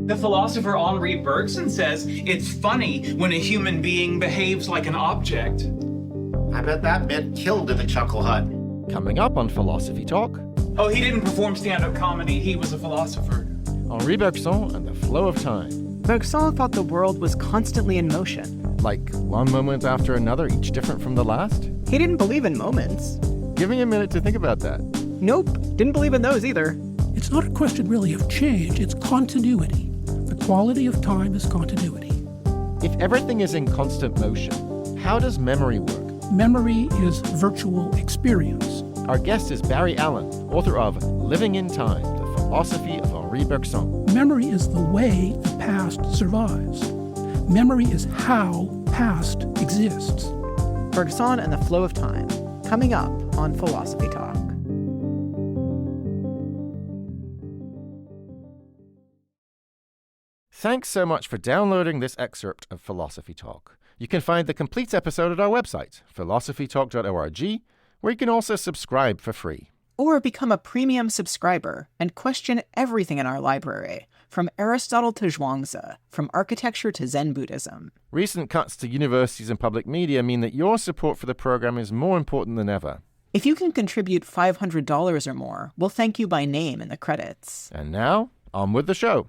The philosopher Henri Bergson says it's funny when a human being behaves like an object. I bet that bit killed in the Chuckle Hut. Coming up on Philosophy Talk. Oh, he didn't perform stand-up comedy. He was a philosopher. Henri Bergson and the flow of time. Bergson thought the world was constantly in motion. Like one moment after another, each different from the last? He didn't believe in moments. Give me a minute to think about that. Nope, didn't believe in those either. It's not a question really of change, it's continuity. The quality of time is continuity. If everything is in constant motion, how does memory work? Memory is virtual experience. Our guest is Barry Allen, author of Living in Time, The Philosophy of Henri Bergson. Memory is the way the past survives. Memory is how past exists. Bergson and the Flow of Time, coming up on Philosophy Talk. Thanks so much for downloading this excerpt of Philosophy Talk. You can find the complete episode at our website, philosophytalk.org, where you can also subscribe for free. Or become a premium subscriber and question everything in our library, from Aristotle to Zhuangzi, from architecture to Zen Buddhism. Recent cuts to universities and public media mean that your support for the program is more important than ever. If you can contribute $500 or more, we'll thank you by name in the credits. And now, on with the show.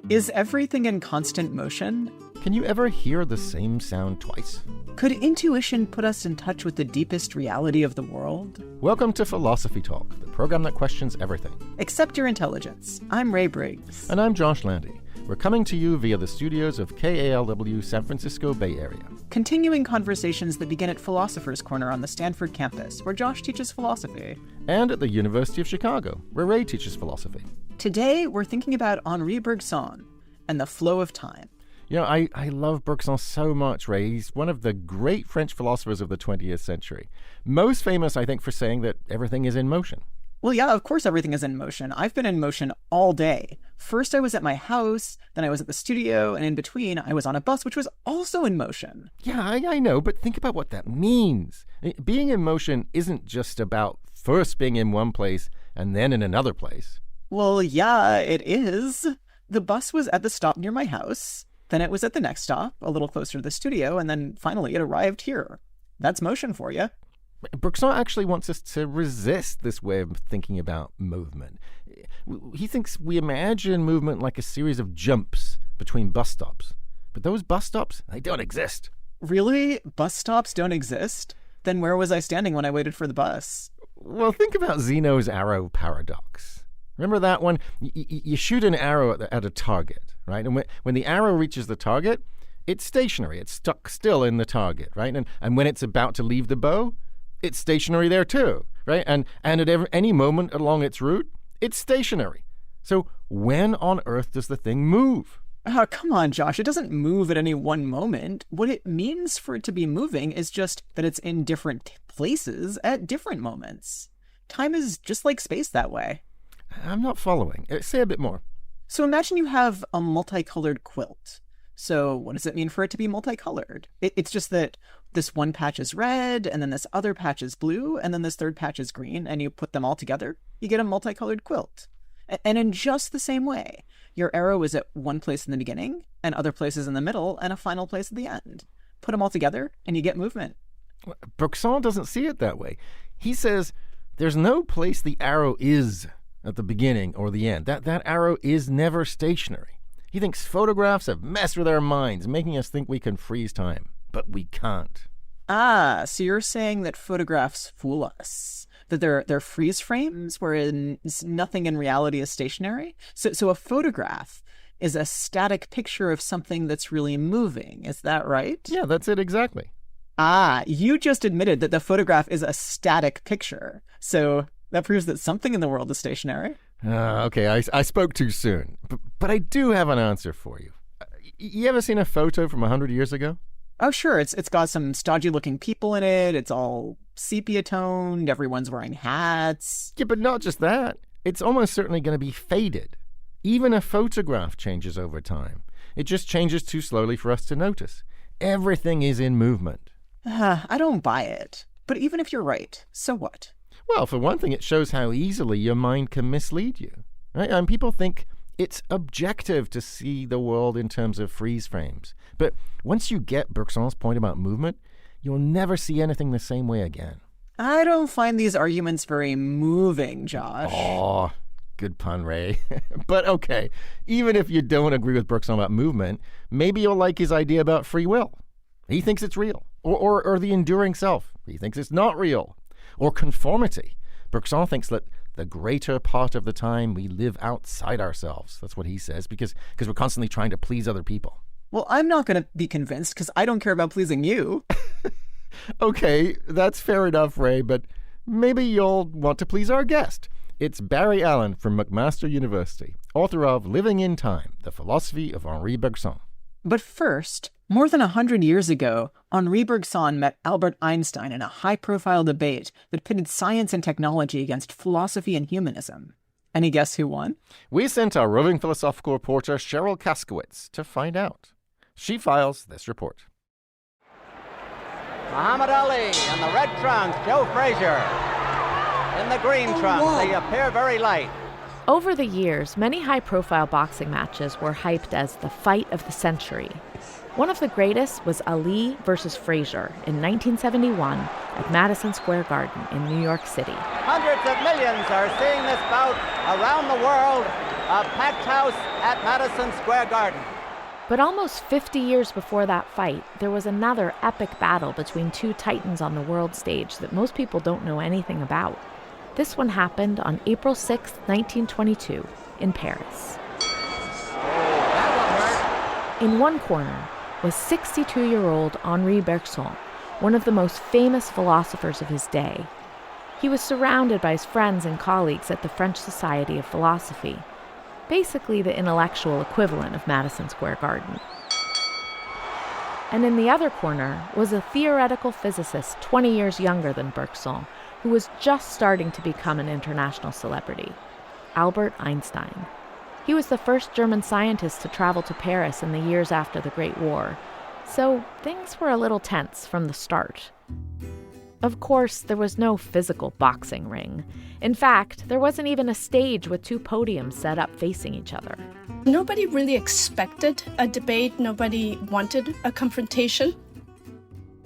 Is everything in constant motion? Can you ever hear the same sound twice? Could intuition put us in touch with the deepest reality of the world? Welcome to Philosophy Talk, the program that questions everything. Except your intelligence. I'm Ray Briggs. And I'm Josh Landy. We're coming to you via the studios of KALW San Francisco Bay Area. Continuing conversations that begin at Philosopher's Corner on the Stanford campus, where Josh teaches philosophy. And at the University of Chicago, where Ray teaches philosophy. Today, we're thinking about Henri Bergson and the flow of time. You know, I love Bergson so much, Ray. He's one of the great French philosophers of the 20th century. Most famous, I think, for saying that everything is in motion. Well, yeah, of course everything is in motion. I've been in motion all day. First I was at my house, then I was at the studio, and in between I was on a bus, which was also in motion. Yeah, I know, but think about what that means. Being in motion isn't just about first being in one place and then in another place. Well, yeah, it is. The bus was at the stop near my house, then it was at the next stop, a little closer to the studio, and then finally it arrived here. That's motion for you. Bergson actually wants us to resist this way of thinking about movement. He thinks we imagine movement like a series of jumps between bus stops. But those bus stops, they don't exist. Really? Bus stops don't exist? Then where was I standing when I waited for the bus? Well, think about Zeno's arrow paradox. Remember that one? You shoot an arrow at a target, right? And when the arrow reaches the target, it's stationary. It's stuck still in the target, right? And when it's about to leave the bow, it's stationary there too, right? And at any moment along its route, it's stationary. So when on earth does the thing move? Oh, come on, Josh. It doesn't move at any one moment. What it means for it to be moving is just that it's in different places at different moments. Time is just like space that way. I'm not following. Say a bit more. So imagine you have a multicolored quilt. So what does it mean for it to be multicolored? It's just that this one patch is red, and then this other patch is blue, and then this third patch is green, and you put them all together, you get a multicolored quilt. And in just the same way, your arrow is at one place in the beginning, and other places in the middle, and a final place at the end. Put them all together, and you get movement. Bergson doesn't see it that way. He says there's no place the arrow is at the beginning or the end. That arrow is never stationary. He thinks photographs have messed with our minds, making us think we can freeze time. But we can't. Ah, so you're saying that photographs fool us? That they're freeze frames wherein nothing in reality is stationary? So a photograph is a static picture of something that's really moving. Is that right? Yeah, that's it exactly. Ah, you just admitted that the photograph is a static picture. So that proves that something in the world is stationary. Okay, I spoke too soon. But I do have an answer for you. You ever seen a photo from 100 years ago? Oh, sure. It's got some stodgy-looking people in it. It's all sepia-toned. Everyone's wearing hats. Yeah, but not just that. It's almost certainly going to be faded. Even a photograph changes over time. It just changes too slowly for us to notice. Everything is in movement. I don't buy it. But even if you're right, so what? Well, for one thing, it shows how easily your mind can mislead you. Right? And people think it's objective to see the world in terms of freeze frames. But once you get Bergson's point about movement, you'll never see anything the same way again. I don't find these arguments very moving, Josh. Oh, good pun, Ray. But okay, even if you don't agree with Bergson about movement, maybe you'll like his idea about free will. He thinks it's real. Or the enduring self. He thinks it's not real. Or conformity. Bergson thinks that the greater part of the time we live outside ourselves. That's what he says, because we're constantly trying to please other people. Well, I'm not going to be convinced because I don't care about pleasing you. Okay, that's fair enough, Ray, but maybe you'll want to please our guest. It's Barry Allen from McMaster University, author of Living in Time, The Philosophy of Henri Bergson. But first, more than 100 years ago, Henri Bergson met Albert Einstein in a high-profile debate that pitted science and technology against philosophy and humanism. Any guess who won? We sent our roving philosophical reporter Cheryl Kaskowitz to find out. She files this report. Muhammad Ali in the red trunks, Joe Frazier. In the green trunks, they appear very light. Over the years, many high-profile boxing matches were hyped as the fight of the century. One of the greatest was Ali versus Frazier in 1971 at Madison Square Garden in New York City. Hundreds of millions are seeing this bout around the world, a packed house at Madison Square Garden. But almost 50 years before that fight, there was another epic battle between two titans on the world stage that most people don't know anything about. This one happened on April 6, 1922, in Paris. In one corner was 62-year-old Henri Bergson, one of the most famous philosophers of his day. He was surrounded by his friends and colleagues at the French Society of Philosophy, basically the intellectual equivalent of Madison Square Garden. And in the other corner was a theoretical physicist 20 years younger than Bergson, who was just starting to become an international celebrity, Albert Einstein. He was the first German scientist to travel to Paris in the years after the Great War, so things were a little tense from the start. Of course, there was no physical boxing ring. In fact, there wasn't even a stage with two podiums set up facing each other. Nobody really expected a debate. Nobody wanted a confrontation.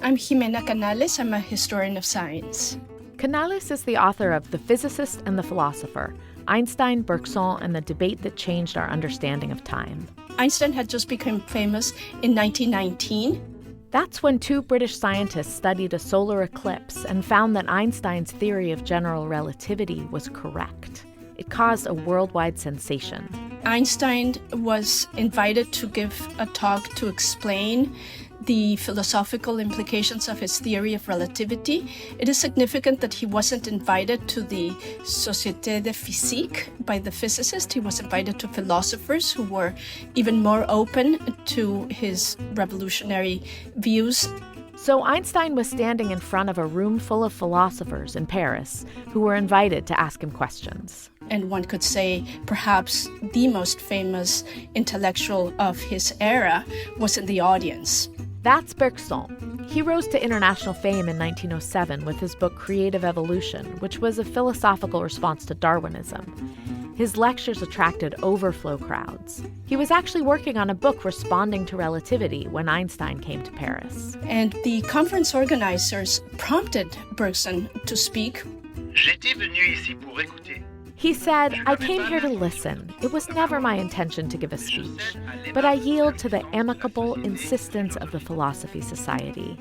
I'm Jimena Canales. I'm a historian of science. Canales is the author of The Physicist and the Philosopher, Einstein, Bergson, and the Debate That Changed Our Understanding of Time. Einstein had just become famous in 1919. That's when two British scientists studied a solar eclipse and found that Einstein's theory of general relativity was correct. It caused a worldwide sensation. Einstein was invited to give a talk to explain the philosophical implications of his theory of relativity. It is significant that he wasn't invited to the Société de Physique by the physicist. He was invited to philosophers who were even more open to his revolutionary views. So Einstein was standing in front of a room full of philosophers in Paris who were invited to ask him questions. And one could say perhaps the most famous intellectual of his era was in the audience. That's Bergson. He rose to international fame in 1907 with his book Creative Evolution, which was a philosophical response to Darwinism. His lectures attracted overflow crowds. He was actually working on a book responding to relativity when Einstein came to Paris. And the conference organizers prompted Bergson to speak. J'étais venu ici pour écouter. He said, I came here to listen. It was never my intention to give a speech, but I yield to the amicable insistence of the Philosophy Society.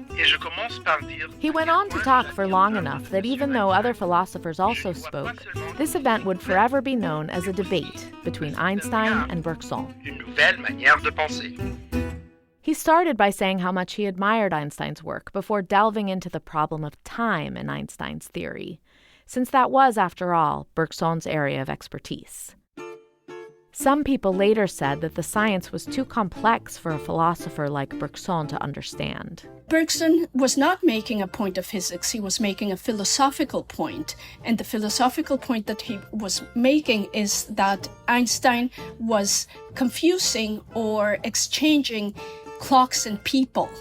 He went on to talk for long enough that even though other philosophers also spoke, this event would forever be known as a debate between Einstein and Bergson. He started by saying how much he admired Einstein's work before delving into the problem of time in Einstein's theory, since that was, after all, Bergson's area of expertise. Some people later said that the science was too complex for a philosopher like Bergson to understand. Bergson was not making a point of physics, he was making a philosophical point. And the philosophical point that he was making is that Einstein was confusing or exchanging clocks and people.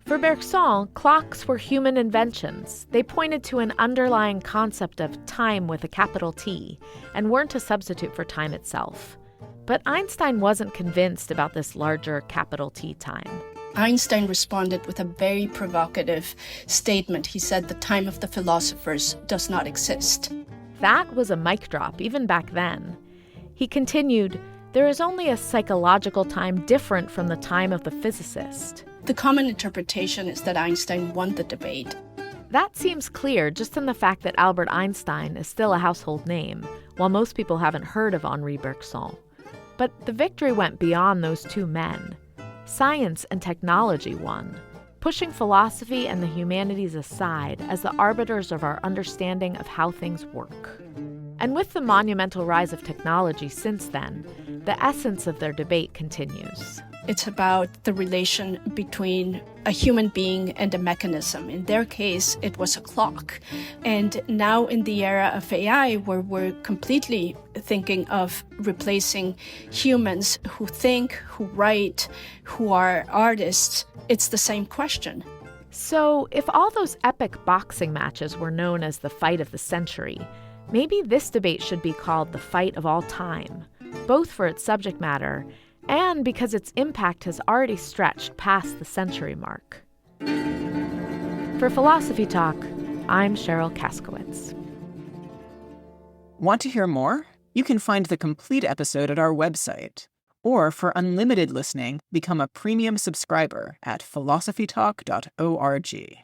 For Bergson, clocks were human inventions. They pointed to an underlying concept of time with a capital T and weren't a substitute for time itself. But Einstein wasn't convinced about this larger capital T time. Einstein responded with a very provocative statement. He said the time of the philosophers does not exist. That was a mic drop even back then. He continued, there is only a psychological time different from the time of the physicist. The common interpretation is that Einstein won the debate. That seems clear just in the fact that Albert Einstein is still a household name, while most people haven't heard of Henri Bergson. But the victory went beyond those two men. Science and technology won, pushing philosophy and the humanities aside as the arbiters of our understanding of how things work. And with the monumental rise of technology since then, the essence of their debate continues. It's about the relation between a human being and a mechanism. In their case, it was a clock. And now in the era of AI, where we're completely thinking of replacing humans who think, who write, who are artists, it's the same question. So if all those epic boxing matches were known as the fight of the century, maybe this debate should be called the fight of all time, both for its subject matter and because its impact has already stretched past the century mark. For Philosophy Talk, I'm Cheryl Kaskowitz. Want to hear more? You can find the complete episode at our website. Or for unlimited listening, become a premium subscriber at philosophytalk.org.